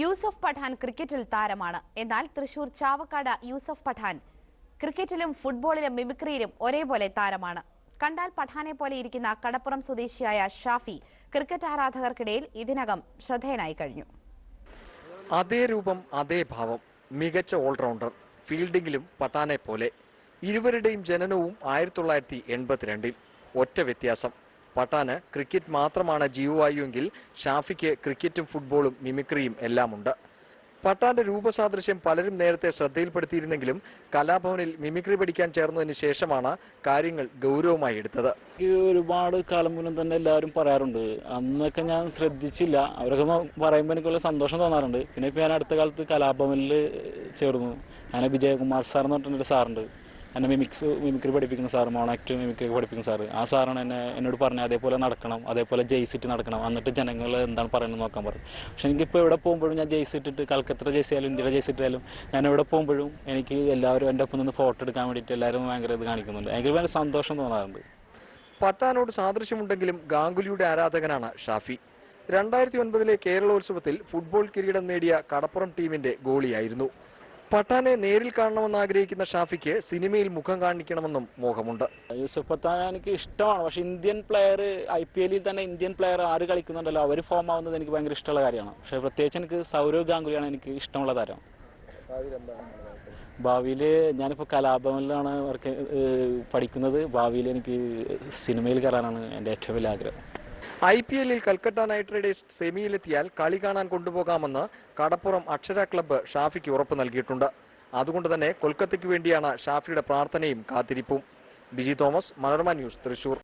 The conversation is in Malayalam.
യൂസഫ് പഠാൻ ക്രിക്കറ്റിൽ താരമാണ്. എന്നാൽ തൃശൂർ ചാവക്കാട് യൂസഫ് പഠാൻ ക്രിക്കറ്റിലും ഫുട്ബോളിലും മിമിക്രിയിലും ഒരേപോലെ താരമാണ്. കണ്ടാൽ പഠാനെ പോലെ ഇരിക്കുന്ന കടപ്പുറം സ്വദേശിയായ ഷാഫി ക്രിക്കറ്റ് ആരാധകർക്കിടയിൽ ഇതിനകം ശ്രദ്ധേയനായി കഴിഞ്ഞു. അതേ രൂപം, അതേ ഭാവം, മികച്ച ഓൾറൗണ്ടർ, ഫീൽഡിംഗിലും പഠാനെ പോലെ. ഇരുവരുടെയും ജനനവും 1982-ൽ. ഒറ്റ വ്യത്യാസം, പഠാന് ക്രിക്കറ്റ് മാത്രമാണ് ജീവവായുവെങ്കിൽ ഷാഫിക്ക് ക്രിക്കറ്റും ഫുട്ബോളും മിമിക്രിയും എല്ലാമുണ്ട്. പഠാന്റെ രൂപസാദൃശ്യം പലരും നേരത്തെ ശ്രദ്ധയിൽപ്പെടുത്തിയിരുന്നെങ്കിലും കലാഭവനിൽ മിമിക്രി പഠിക്കാൻ ചേർന്നതിന് ശേഷമാണ് കാര്യങ്ങൾ ഗൗരവമായി എടുത്തത്. ഒരുപാട് കാലം മുന്നേ തന്നെ എല്ലാവരും പറയാറുണ്ട്. അന്നൊക്കെ ഞാൻ ശ്രദ്ധിച്ചില്ല. അവരൊക്കെ പറയുമ്പോൾ എനിക്കുള്ള സന്തോഷം തോന്നാറുണ്ട്. പിന്നെ ഇപ്പൊ ഞാൻ അടുത്ത കാലത്ത് കലാഭവനിൽ ചേർന്നു. ഞാൻ വിജയകുമാർ സാർ എന്ന് പറഞ്ഞിട്ടൊരു സാറുണ്ട്, എന്നെ മിമിക്രി പഠിപ്പിക്കുന്ന സാർ, മോണാക്ട് മിമിക്രി പഠിപ്പിക്കുന്ന സാറ്. ആ സാറാണ് എന്നോട് പറഞ്ഞത് അതേപോലെ നടക്കണം, അതേപോലെ ജെയ്സിറ്റ് നടക്കണം, എന്നിട്ട് ജനങ്ങൾ എന്താണ് പറയുന്നത് നോക്കാൻ പറഞ്ഞു. പക്ഷെ എനിക്കിപ്പോൾ എവിടെ പോകുമ്പോഴും ഞാൻ ജെയ്സി ഇട്ടിട്ട്, കൽക്കത്ത ജെയ്സി ആയാലും ഇന്ത്യയിലെ ജെയ്സി ഇട്ടായാലും ഞാൻ എവിടെ പോകുമ്പോഴും എനിക്ക് എല്ലാവരും എൻ്റെ ഒപ്പം നിന്ന് ഫോട്ടോ എടുക്കാൻ വേണ്ടിയിട്ട് എല്ലാവരും ഭയങ്കര ഇത് കാണിക്കുന്നുണ്ട്. എനിക്ക് ഭയങ്കര സന്തോഷം തോന്നാറുണ്ട്. പഠാനോട് സാദൃശ്യമുണ്ടെങ്കിലും ഗാംഗുലിയുടെ ആരാധകനാണ് ഷാഫി. 2009-ലെ കേരളോത്സവത്തിൽ ഫുട്ബോൾ കിരീടം നേടിയ കടപ്പുറം ടീമിന്റെ ഗോളിയായിരുന്നു. പഠാനെ നേരിൽ കാണണമെന്ന് ആഗ്രഹിക്കുന്ന ഷാഫിക്ക് സിനിമയിൽ മുഖം കാണിക്കണമെന്നും മോഹമുണ്ട്. യൂസഫ് പഠാൻ എനിക്ക് ഇഷ്ടമാണ്. പക്ഷെ ഇന്ത്യൻ പ്ലെയർ, IPL തന്നെ ഇന്ത്യൻ പ്ലെയർ ആര് കളിക്കുന്നുണ്ടല്ലോ അവർ ഫോം ആവുന്നത് എനിക്ക് ഭയങ്കര ഇഷ്ടമുള്ള കാര്യമാണ്. പക്ഷെ പ്രത്യേകിച്ച് എനിക്ക് സൗരവ് ഗാംഗുലിയാണ് എനിക്ക് ഇഷ്ടമുള്ള താരം. ഭാവിയിൽ ഞാനിപ്പോൾ കലാഭവനിലാണ് പഠിക്കുന്നത്. ഭാവിയിൽ എനിക്ക് സിനിമയിൽ കയറാനാണ് എൻ്റെ ഏറ്റവും വലിയ ആഗ്രഹം. IPL-ൽ കൽക്കട്ട നൈറ്റ് റൈഡേഴ്സ് സെമിയിലെത്തിയാൽ കളി കാണാൻ കൊണ്ടുപോകാമെന്ന് കടപ്പുറം അക്ഷര ക്ലബ്ബ് ഷാഫിക്ക് ഉറപ്പ് നൽകിയിട്ടുണ്ട്. അതുകൊണ്ട് തന്നെ കൊൽക്കത്തയ്ക്ക് വേണ്ടിയാണ് ഷാഫിയുടെ പ്രാർത്ഥനയും കാത്തിരിപ്പും. ബിജി തോമസ്, മനോരമ ന്യൂസ്, തൃശൂർ.